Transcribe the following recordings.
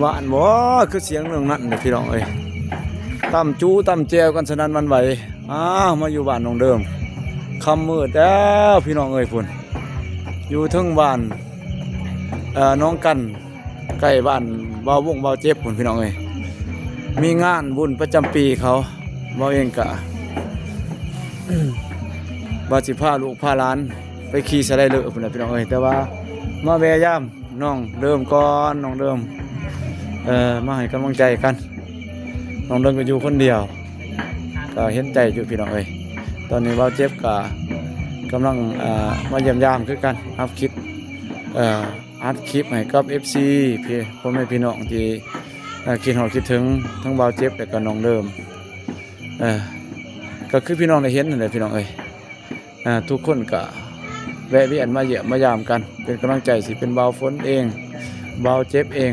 หวานบ่คือเสียงเรื่องนั้นเด้อพี่น้องเอ้ยตำจูตำแจวกันสนั่นหวันไหวมาอยู่บ้านน้องเดิมค่ำมืดแล้วพี่น้องเอ้ยพุ่นอยู่เทิงบ้านน้องกันใกล้บ้านบ่าววงบ่าวเจ็บพุ่นพี่น้องเอ้ยมีงานบุญประจำปีเขาบ่าวเองกะ ว่าสิพาลูกพาหลานไปขี่สไลเดอร์พุ่นน่ะพี่น้องเอ้ยแต่ว่ามาแวะยามน้องเดิมก่อนน้องเดิมมาให้กำลังใจกันน้องเดิมก็อยู่คนเดียวก็เห็นใจอยู่พี่น้องเอ้ยตอนนี้บ่าวเจ็บก็กำลังมาเยี่ยมยามคือกันอัพคลิปอัดคลิปให้กับ FC พี่พ่อแม่พี่น้องที่คิดฮอดคิดถึงทั้งบ่าวเจ็บและก็น้องเดิมก็คือพี่น้องได้เห็นนั่นแหละพี่น้องเอ้ยทุกคนก็แวะเวียนมาเยี่ยมมายามกันเป็นกำลังใจสิเป็นบ่าวฝนเองบ่าวเจ็บเอง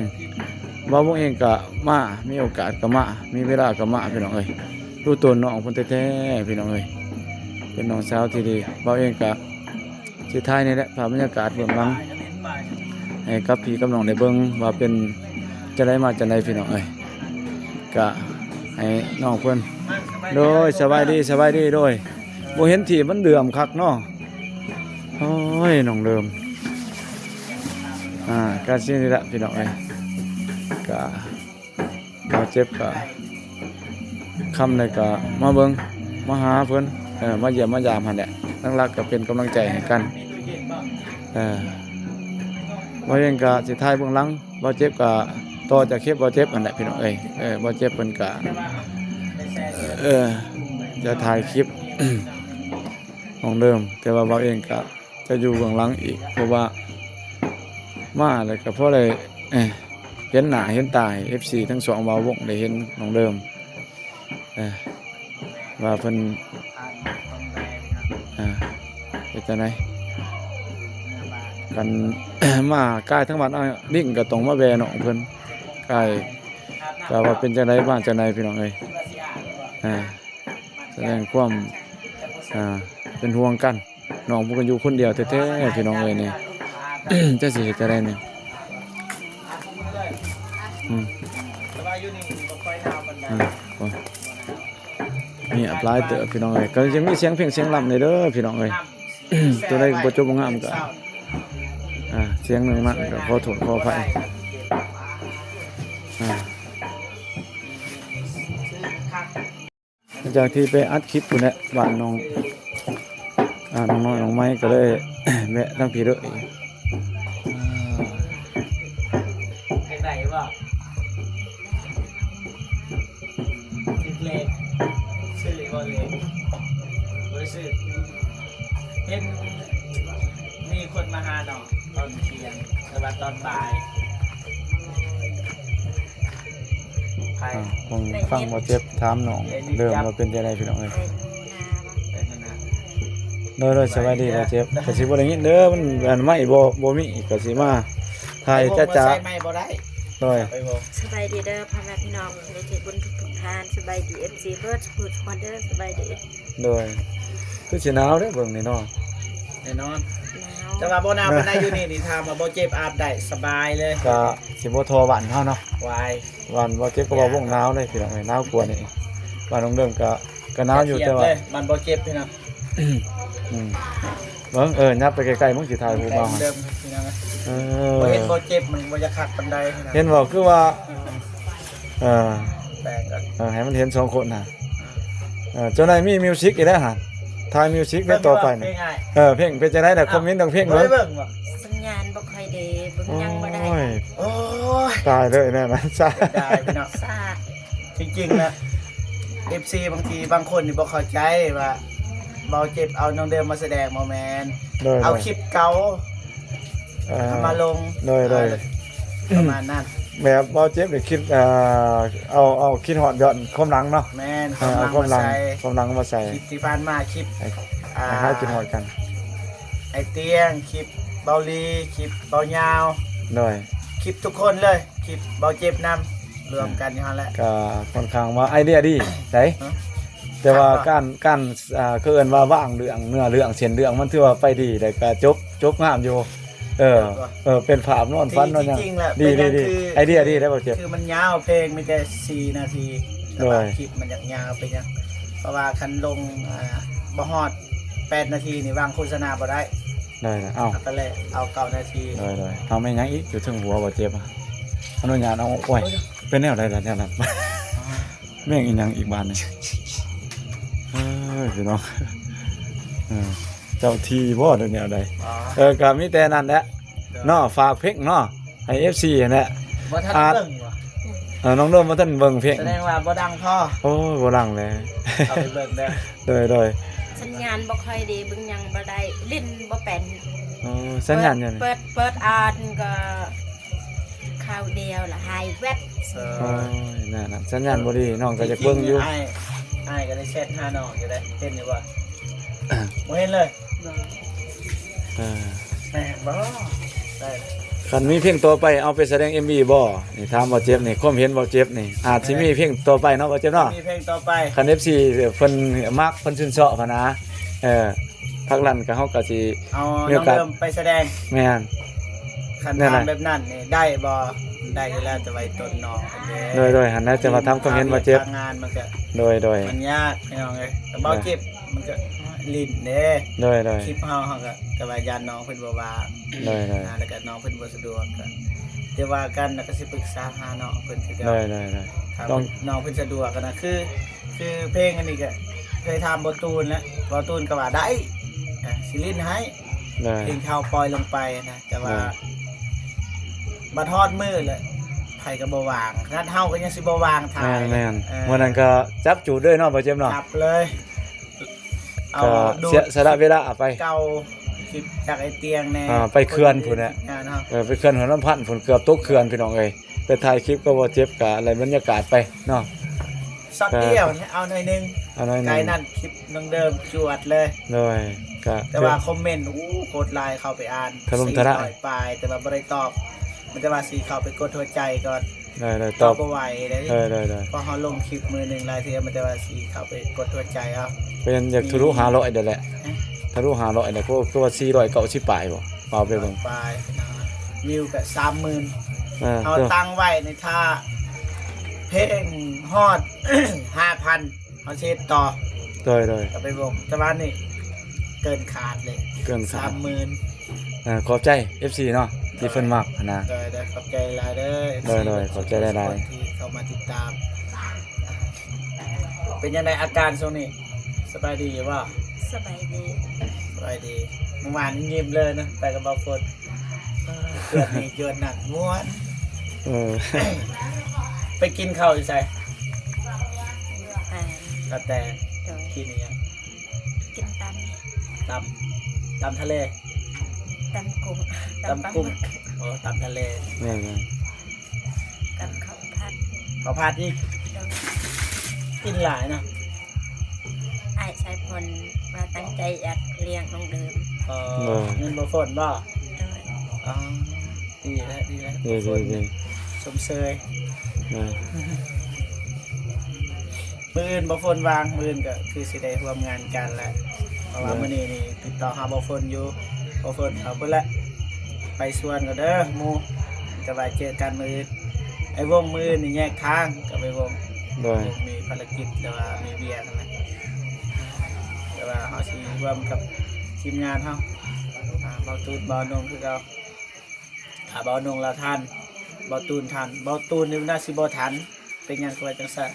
บ่าววงเองก็มามีโอกาสก็มามีเวลาก็มาพี่น้องเอ้ยรู้ตัวน้องเพิ่นแท้ๆพี่น้องเอ้ยเป็นน้องสาวที่ดีบ่าวเองก็สิท้ายนี่แหละภาพบรรยากาศเบื้องหลังให้กับพี่กับน้องได้เบิ่งว่าเป็นจะได้มาจังได๋พี่น้องเอ้ยก็ให้น้องเพิ่นโดยสบายดีโดยบ่เห็นที่มันเดือมคักเนาะโอ้ยน้องเดิมก็สินี่แหละพี่น้องเอ้ยก็บ่เจ็บก็คำเลยก็มาเบิ่งมาหาเพิ่นมาเยี่ยมมายามหั่นแหละทั้งรักก็เป็นกำลังใจให้กันบ่เองก็สิถ่ายเบื้องหลังบ่เจ็บก็ต่อจากคลิปบ่เจ็บนั่นแหละพี่น้องเอ้ยบ่เจ็บเพิ่นก็จะถ่ายคลิป ของเดิมแต่ว่าเราเองก็จะอยู่เบื้องหลังอีกเพราะว่ามาเลยก็เพราะเลยเห็นหน้าเห็นตา FC ทั้งสองบ่าววงได้เห็นของเดิมว่าเพิ่นเป็นจังไดกัน มากายทั้งวันลิ่งก็ต้องมาแวน้องเพิ่นกายก็ว่าเป็นจังไดบ้านจังไดพี่น้องเอ้ยแสดงความเป็นห่วงกันน้องพวกกันอยู่คนเดียวแท้ๆพี่น้องเอ้ยนี่ จะสิเฮ็ดจังได๋นี่นี่อัปไลน์เตอพี่น้องเอ้ยก็ยังมีเสียงเพลงเสียงลำในเด้อพี่น้องเอ้ย ตัวใดบ่จบบ่งามก็เสียงนึงมันก็ขอโทษขออภัยจากที่ไปอัดคลิปอยู่เนี่ยบ้านน้องน้องไม้ก็เลย แวะทั้งพี่เด้อไหนวะเล็กซื้อบ่เล็กบ่ได้ซื้อเห็นมีคนมาหาน้องตอนเที่ยงแต่ว่าตอนบ่ายผมฟังบ่เจ็บถามน้องเริ่มว่าเป็นจังได๋พี่น้องเอ้ยโดยสวัสดีบ่เจ็บก็สิบ่ได้ยินเด้อมันไม่บ่มีก็สิมาถ่ายจ้าๆไม่บ่ได้โดยสบายดีเด้อพ่อแม่พี่น้องในเทศบุญทุกท่านสบายดี FC เบิร์ดพูดคอนเดอร์สบายดีโดยคือสิหนาวเด้อเบิ่งนี่เนาะแน่นอนแต่ว่าบ่หนาวปานใดอยู่นี่ถามว่าบ่เจ็บอาบได้สบายเลยก็สิบ่ทอบ้านเฮาเนาะวายวันบ่เจ็บก็บ่วงหนาวเลยพี่น้องเอ้ยหนาวกว่านี่บ้านน้องเดิมก็หนาวอยู่แต่ว่ามันบ่เจ็บพี่น้องเบิ่งยับไปใกล้ๆมึงสิถ่ายรูปเอาเดิมพี่น้องบ่เห็นบ่เจ็บมันบ่จะคักปานใดพี่น้องเห็นบ่คือว่าแบ่งกันให้มันเห็น2คนน่ะเจ้านายมีมิวสิกอีกแล้วฮะถ่ายมิวสิกได้ต่อไปนี่เพลงเป็นจังได๋น่ะคอมเมนต์ดังเพลงเบิ่งสัญญาณบ่ค่อยดีเบิ่งยังบ่ได้โอ้ยตายเลยแน่นะซ่าได้พี่น้องซ่าจริงๆนะ FC บางทีบางคนนี่บ่เข้าใจว่าเบาเจ็บเอาน้องเดิมมาแสดงโมเมนต์เอาคลิปเก่ามาลงเลยประมาณนั้นแบบเบาเจ็บได้คิดเอาคิดฮอดย้อนความหลังเนาะแม่นความหลังมาใส่คลิปที่ผ่านมาคลิปให้คิดฮอดกันไอเตียงคลิปเบาลีคลิปเบายาวด้วยคลิปทุกคนเลยคลิปเบาเจ็บนำรวมกันอย่างนั้นแหละก็ค่อนข้างว่าไอเดียดีใช่แต่ว่าการเกินว่าว่างเรื่องเนื้อเรื่องเสียนเรื่องมันถือว่าไปดีแต่ก็จบงามอยู่ เป็นภาพนอนฝันนอนหยัง จริงๆแหละ ดี เป็น ดี คือ ไอเดียดีได้บ่เจ็บ คือมันยาวเพลงมีแต่4 นาทีแต่ว่า โดย คลิปมันยาวเป็นหยังเพราะว่าคันลงบ่ฮอด8 นาทีนี่วางโฆษณาบ่ได้ ได้นะเอ้า ก็เลยเอา9 นาที ได้เอาไม่หยังอีกอยู่ถึงหัวบ่เจ็บอะอนุญาตเอาโอ้ยเป็นแนวใดล่ะแนวนั้น แม่งอีหยังอีกบานหนึงพี่น้องเจ้าที่บ่เดี๋ยวแนวใด อ๋อ ก็มีแต่นั้นแหละเนาะฝากเพลงเนาะให้ FC นั่นแหละ บ่ทันเบิ่งว่ะ น้องเริ่มมาท่านเบิ่งเพลง แสดงว่าบ่ดังพอ โอ้ยบ่ดังเลย เอาไปเบิ่งเด้อ โดย สัญญาณบ่ค่อยดีเบิ่งหยังบ่ได้ลิ้นบ่เป็น โอ้สัญญาณยัง เปิดอ่านก็ข่าวเดียวละหายแวบ โอ้ยนั่นสัญญาณบ่ดีน้องก็จะเบิ่งอยู่ อ้ายก็ได้แชทหาน้องอยู่ได้เห็นอยู่บ่บ่เห็นเลย เออ แม่บ่ได้ คันมีเพลงต่อไปเอาไปแสดง MV บ่นี่ถามบ่เจ็บนี่ความเห็นบ่เจ็บนี่อาจสิมีเพลงต่อไปเนาะบ่เจ็บเนาะ มีเพลงต่อไป คัน FC เพิ่นมักเพิ่นชื่นชอบหั้นนะพักลั่นก็เฮาก็สิ เอา มี น้ โอ อง กาส เริ่มไปแสดง แม่น คัน นั่น ทา น่ะ งแบบนั้นนี่ได้บ่ได้อยู่แล้วแต่ไว้ต้นน้องอันเด้ โดยหันนะจะมาทำความเห็นบ่เจ็บ ทางงานมันก็ โดย มันยากพี่น้องเอ้ยแต่บ่เจ็บมันก็ลิ้นเด้ โดย คลิปเฮาก็แต่ว่าญาติน้องเพิ่นบ่ว่า โดย แล้วก็น้องเพิ่นบ่สะดวกก็เดี๋ยวว่ากันแล้วก็สิปรึกษาหาน้องเพิ่นคือกัน ถ้า ต้อง น้องเพิ่นสะดวกกันนะคือเพลงอันนี้ก็เคยทำบอตูนแล้วบอตูนก็ว่าได้สิลินให้ โดย เพลงเท้าปล่อยลงไปนะแต่ว่าบัดทอดมือเลยไผก็บ่วางนัดเฮาก็ยังสิบ่วางถ่าย แม่นวันนั้นก็จับจูดด้วยเนาะบ่เจ็บเนาะ จับเลยเอา ก็ ดู เสียสละเวลาไป เก่าคลิปจากไอ้เตียงแน่ ไปเขื่อนพุ่นน่ะ งานเฮา ไปเขื่อนหัวลำพันธ์ฝนเกือบตกเขื่อนพี่น้องเอ้ยไปถ่ายคลิปก็บ่เจ็บกะอะไรบรรยากาศไปเนาะ ช็อตเดียวเอาหน่อยนึง อันนั้น ไกลนั่นคลิปนึงเดิมจวดเลย โดยก็ แต่ว่าคอมเมนต์โคตรไลน์เข้าไปอ่าน ถล่มทลาย 400ปลายแต่ว่าบ่ได้ตอบ มันจะว่าสีเข้าไปกดหัวใจก่อน ได้ ต ต อ อ บบ บ่ไหวเลย ได้ พอเฮาลงคลิปมือหนึงรายเทื่อมันจะว่าสีเข้าไปกดหัวใจเอา เป็นอยากทะลุ500เด้อแหละทะลุ500เด้อเพราะว่า490ปลายบ่เอาไปเบิ่ง ปลายวิวก็ 30,000เอา เด้อ ตั้งไว้ในท่าเพลงฮอด 5,000เอาเช็ดต่อ โดย ก็ไปบ่งแต่ว่านี่เกินขาดเลย เกินขาด 30,000 ขอบใจ FC เนาะที่เพิ่นมักนะ ได้ขอบใจหลายเด้อ ได้ขอบใจหลายๆ ที่เข้ามาติดตาม เป็นยังไงอาการช่วงนี้สบายดีว่า สบายดี สบายดีเมื่อวานนี้ยิ้มเลยนะไปกับเบาฝนเกิดนี่เกิดหนักม้วน เออ ไปกินข้าวอยู่ใส่ อ่าก ระแต โดย กินนี่ยัง กินตำทะเล ตำกุ้ง ตำกุ้งโอ้ตำทะเล นี่ ตำข้าวผัด ข้าวผัดอีก โดย กินหลายนะ อ้ายชายพลมาตั้งใจอยากเลี้ยงน้องเดิม เงินบ่ฝนบ่ โดย อ๋อดีแล้ว ดี ฝนชมเชยมืออื่นบ่ฝนวางมืออื่นก็คือสิได้ร่วมงานกันแหละเพราะว่ามื้อนี้นี่ติดต่อหาบ่ฝนอยู่บ่ฝนเอาเพิ่นละไปสวนก็เด้อหมู่จะไปเจอกันมื้ออื่นไอ้วงมื้ออื่นนี่แยกทางกับไอ้วง โดย มีภารกิจแต่ว่ามีเวียนั่นแหละแต่ว่าเฮาสิร่วมกับทีมงานเฮาเบาตูนเบานงคือเก่าถ้าเบานงเราทันเบาตูนทันเบาตูนนี่มันน่าสิบ่ทันเป็นหยังก็ว่าจังซั่น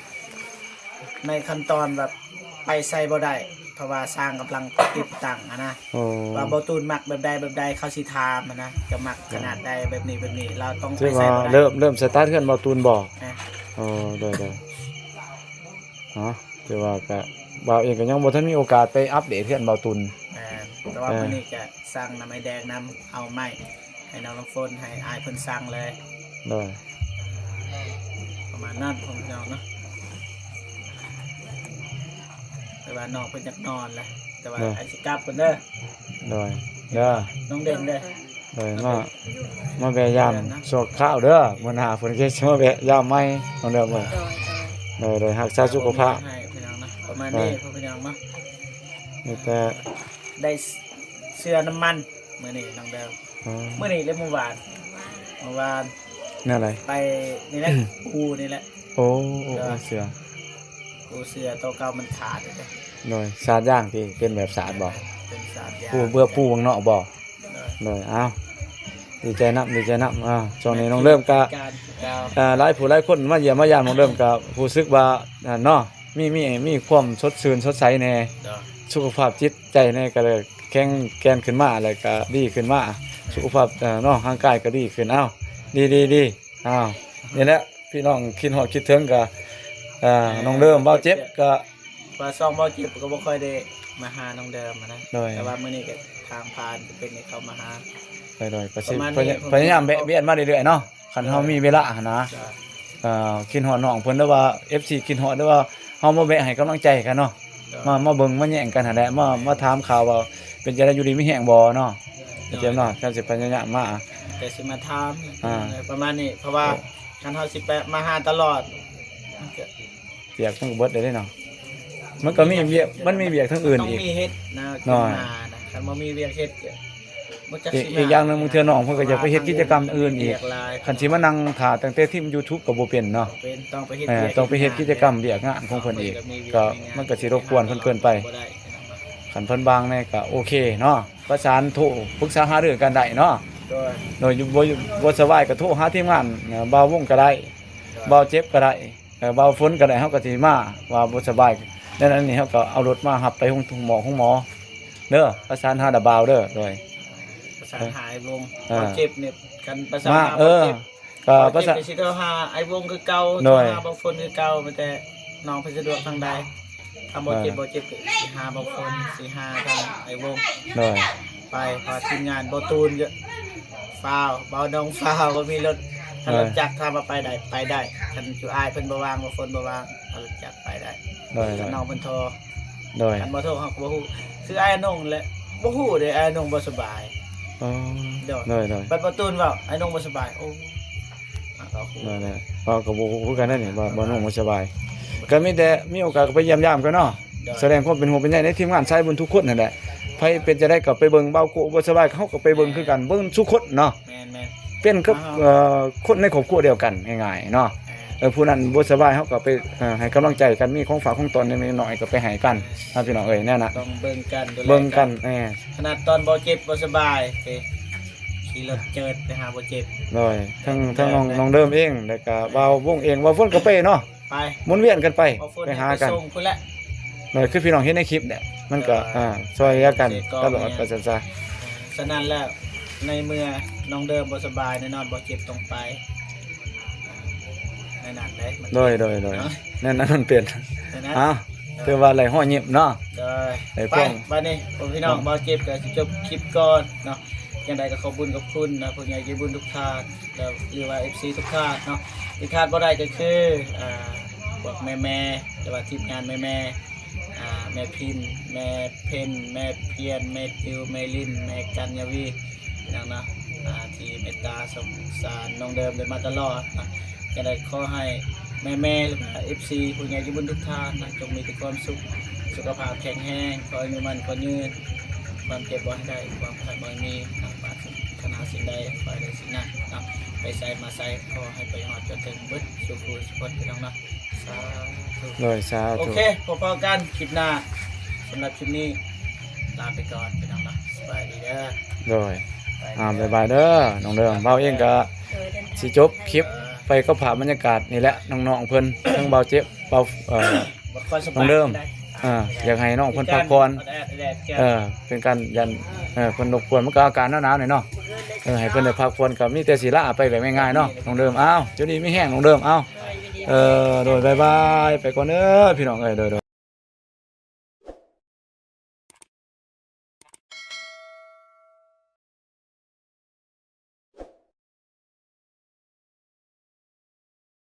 ในขั้นตอนแบบไปใส่บ่ได้เพราะว่าสร้างกำลังติดตั้งอะนะ โอ้ ว่าเบาตูนมักแบบใดเขาสิถามอะนะจะมักขนาดใดแบบนี้เราต้องไป ที่ ใส่ ว่า บ่ได้ เริ่มสตาร์ทขึ้นบ่ตูนบ่ นะ โอ้ได้ที่ว่าก็บ่าวเองก็ยังบ่ทันมีโอกาสไปอัปเดตเพื่อนบ่าวตุน แต่ว่าวันนี้จะสั่งน้ำไม้แดงน้ำเอาไม้ให้น้องน้ำฝนให้อายเพิ่นสั่งเลย ได้ ประมาณนั้นผมน้องเนาะแต่ว่าน้องเพิ่นอยากนอนแหละแต่ว่าไอ้สิกลับเพิ่นเด้อ ได้เด้อ น้องเด่นเด้อ ได้มาแวะยามสอกข้าวเด้อมื้อหน้าเพิ่นก็สิมาแวะยามใหม่น้องเด้อเบิ่ง โดย ได้รักษาสุขภาพ ให้พี่น้องนะประมาณนี้พี่น้องเนาะ นี่แต่ ได้เสื้อน้ำมันมื้อนี้น้องเด้อ อ๋อ เมื่อนี้และเมื่อวาน นี่อะไร ไปนี่แหละกูนี่แหละ โอ้เสือ กูเสือตัวเก่ามันขาดเลย โดยสาดย่างที่เป็นแบบสาดบ่ เป็นสามอย่าง ปูเบื่อปูวงเนาะบ่ เลย โดยอ้าวดีใจนับช่วงนี้น้องเริ่มก็ การเก่า หลายผู้หลายคนมาเยี่ยมมายามน้องเริ่มก็รู้สึกว่าเนาะมีความสดชื่นสดใสแน่ เด้อ สุขภาพจิตใจแน่ก็เลยแข็งแกร่งขึ้นมาแล้วก็ดีขึ้นมาสุขภาพเนาะร่างกายก็ดีขึ้นอ้าวดีอ้าวนี่แหละพี่น้องคิดฮอดคิดถึงก็น้องเริ่มเบาเจ็บก็ ว่าซองบ่เจ็บก็บ่ค่อยได้มาหาน้องเดิมนะ โดย แต่ว่ามื้อนี้ก็ทางผ่านจะเป็นให้เขามาหา ไปก็สิ ประมาณนี้ พยายามแวะเวียนมาเรื่อยๆเนาะคันเฮามีเวลาหั้นนะ จ้ะ คิดฮอดน้องเพิ่นหรือว่า FC คิดฮอดหรือว่าเฮามาแวะให้กำลังใจกันเนาะ มาเบิ่งมาแย่งกันหั่นแหละมาถามข่าวว่าเป็นจังได๋อยู่ดีมีแฮงบ่เนาะเจ็บเนาะกันสิพยายามมา แต่สิมาถาม อ่า ประมาณนี้เพราะว่าคันเฮาสิไปมาหาตลอดมันก็ เปียกทั้งเบิดได้เนาะมันก็มีเวียกมันมีเวียกทั้งอื่น ต้อง อีก มีเฮ็ดนะ น้อย ขึ้นมานะคันบ่มีเวียกเฮ็ดก็บ่จักสิ อีกอย่างหนึงบางเทื่อน้องเพิ่นก็จะไปเฮ็ดกิจกรรมอื่นอีก เวียหลาย คันสิมานั่งท่าตั้งแต่ทีม YouTube ก็บ่เป็นเนาะ เป็นต้องไปเฮ็ด ต้องไปเฮ็ดกิจกรรมเวียกงานของเพิ่นอีกก็มันก็สิรบกวนเพิ่นเกินไป บ่ได้ คันเพิ่นบางแน่ก็โอเคเนาะประสานโทรปรึกษาหารือกันได้เนาะ โดย โดยบ่สบายก็โทรหาทีมงานเบาวงก็ได้เบาเจ็บก็ได้เบาฝนก็ได้เฮาก็สิมาว่าบ่สบายดังนั้นนี่เฮาก็เอารถมารับไปห้องหมอเด้อประสานหาดาบาวเด้อโดย ประสานหาไอ้วง อ่า บ่เจ็บเนี่ยกันประสาน มา หาบ่เจ็บ ก็ บ่ ประ เจ็ สา บ น ก็สิโทรหาไอ้วงคือเก่า โด โทร ย หาบ่ฝนคือเก่าแต่น้องเพิ่นสะดวกทางใดถ้าบ่เจ็บก็สิหาบ่ฝนสิหาทางไอ้วง โดย ไปพอทีมงานบ่ตูนเยอะฟ้าวเบาดงฟ้าวบ่มีรถถ้ารถจักรถ้ามาไปได้คันจุอายเพิ่นบ่ว่างบ่ฝนบ่ว่างเอารถจักรไปได้ โดย คันน้องเพิ่นโทร โดย คันบ่โทรเฮาก็บ่ฮู้คืออ้ายนงแหละบ่ฮู้เด้อ้ายนงบ่สบาย อ๋อ เดี๋ยว โดย บัดบ่ตูนเว้าอ้ายนงบ่สบายโอ้ก็ฮู้ โดยก็ก็บ่ฮู้กันนั่นนี่บ่น้องบ่สบายก็มีแต่มีโอกาสก็ไปเยี่ยมยามกันเนาะแสดงความเป็นห่วงเป็นใยในทีมงานชายบุญทุกคนนั่นแหละไผเป็นจะได้ก็ไปเบิ่งเบาโกบ่สบายเขาก็ไปเบิ่งคือกันเบิ่งทุกคนเนาะ แม่น เป็นกับคนในครอบครัวเดียวกันง่ายๆเนาะผู้นั้นบ่สบายเขาก็ไปให้กำลังใจกันมีของฝากของตนนิดหน่อยก็ไปให้กันนะพี่น้องเอ้ยแน่น่ะ ต้องเบิ่งกันดูแล เบิ่งกัน ขนาดตอนบ่เจ็บบ่สบายสิขี่รถเจิดไปหาบ่เจ็บ เลยทั้งน้องเดิมเองแล้วก็เบาวงเองเบาฝนก็ไปเนาะ ไป หมุนเวียนกันไป บ่ฝน ไป ให้ หา ไป กัน ส่งพุ่นแหละ เลยคือพี่น้องเห็นในคลิปเนี่ยมันก็ช่วยเหลือกันตลอดก็จะ ฉะนั้นแล้วในเมื่อน้องเดิมบ่สบายแน่นอนบ่เจ็บตรงไปในนั้นได้มัน โดยนั่นมันเปลี่ยน ในนั้น อ้าวคือว่าอะไรห้อยยิบเนาะ โดย ไอ้ ไป พวก บัดนี้ผมพี่น้องบ่เจ็บก็สิจบคลิปก่อนเนาะยังไดก็ขอบคุญกับคุณนะผู้ใหญ่ใจบุญทุกท่านแล้วหรือว่า FC ทุกท่านเนาะที่ขาดบ่ได้ก็คือพวกแม่ๆหรือว่าทีมงานแม่แม่พิมพ์แม่เพนแม่เพียรแม่ติวแม่ลินแม่กัญญาวีนั่นนะที่เมตตาสงสารน้องเดิมเลยมาตลอดนะจะได้ขอให้แม่หรือว่า FC ผู้ใหญ่ที่บุญทุกท่านนะจงมีแต่ความสุขสุขภาพแข็งแรงขอให้มีมันขอยืนความเจ็บบ่ให้ได้ความขัดบ่ให้มีทางปรารถนาสิ่งใดขอให้ได้สิ่งนั้นนะไปใส่มาใส่ขอให้ไปหอดจนถึงเบิดสุขสุขพี่น้องนะสาธุ เลยสา โอ ธุ เคพอๆกันคลิปหน้าสำหรับคลิปนี้ลาไปก่อนพี่น้องนะสบายดีเด้อ เลย ไป บ๊ายบายเด้อน้องเดิมเบาเองก็ โดยเดินทาง สิจบคลิปไปก็ผ่านบรรยากาศนี่แหละน้องๆเพิ่นทั้งเบาเจ็บเบาบ่ค่อยสบาย น้องเดิม ได้ อยากให้น้องเพิ่นพักผ่อน แดดแก้ว เป็นการยันเพิ่นรบกวนมันก็อาการหนาวๆหน่อยเนาะให้เพิ่นได้พักผ่อนก็มีแต่ศิลาไปแบบง่ายๆเนาะน้องเดิมอ้าวจุดนี้ไม่แห้งน้องเดิมอ้าวโดยบ๊ายบายไปก่อนเด้อพี่น้องเอ้ยโดย